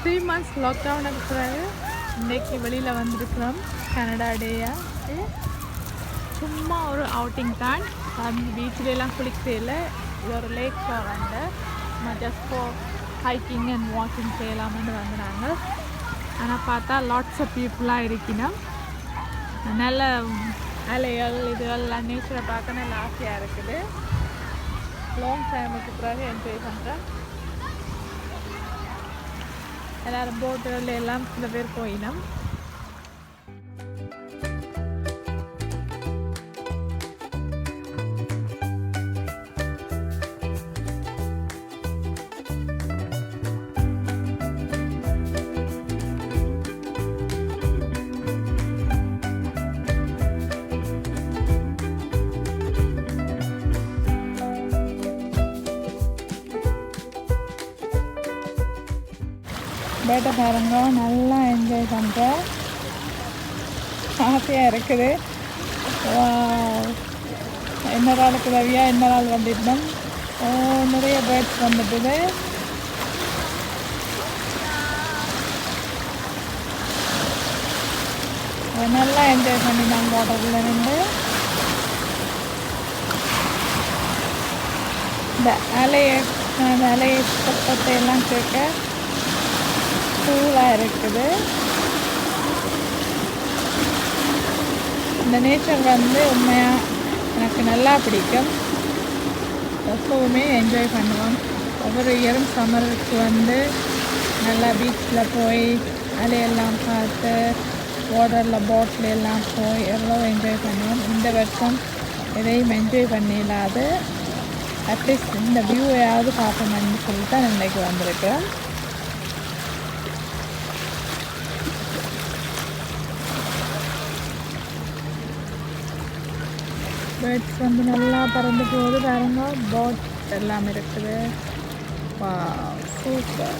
3 months லாக்டவுனுக்கு பிறகு இன்றைக்கி வெளியில் வந்திருக்கிறோம். கனடா டேயாக சும்மா ஒரு அவுட்டிங் தான். பீச்சிலெலாம் குளிக்கிறதில்ல. இது ஒரு லேக் ஷோர் வந்து just for hiking and walking செய்யலாம்னு வந்துடுறாங்க. ஆனால் பார்த்தா லாட்ஸ் ஆஃப் பீப்புளாக இருக்கணும். நல்ல அலைகள் இதுகள்லாம் நேச்சரை பார்க்க நல்ல ஆசையாக இருக்குது. லாங் டைமுக்கு பிறகு என்ஜாய் பண்ணுறேன். எல்லோரும் போட்டுகள் எல்லாம் சில பேர் போயினோம். பேட்டை பாருங்க, நல்லா என்ஜாய் பண்ணுறேன். ஆசையாக இருக்குது. என்ன நாளுக்கு உதவியாக என்ன நாள் வந்துட்டோம். நிறைய பேர்ட்ஸ் வந்துட்டுது. நல்லா என்ஜாய் பண்ணினாங்க வாட்டர்ல நின்று. இந்த அலையை சத்தத்தை எல்லாம் கேட்க கூலாக இருக்குது. இந்த நேச்சர் வந்து உண்மையாக எனக்கு நல்லா பிடிக்கும். எப்போவுமே என்ஜாய் பண்ணுவோம். ஒவ்வொரு இயரும் சம்மருக்கு வந்து நல்லா பீச்சில் போய் அலையெல்லாம் பார்த்து வாட்டரில் போட்டில் எல்லாம் போய் எவ்வளோ என்ஜாய் பண்ணுவோம். இந்த வருஷம் எதையும் என்ஜாய் பண்ணிடாது. அட்லீஸ்ட் இந்த வியூவையாவது பார்ப்போம்னு சொல்லிட்டு தான் இன்றைக்கு வந்திருக்கேன். பேர்ட்ஸ் வந்து நல்லா பறந்து போகுது பாருங்க. போட் எல்லாம் இருக்குது. வா சூப்பர்.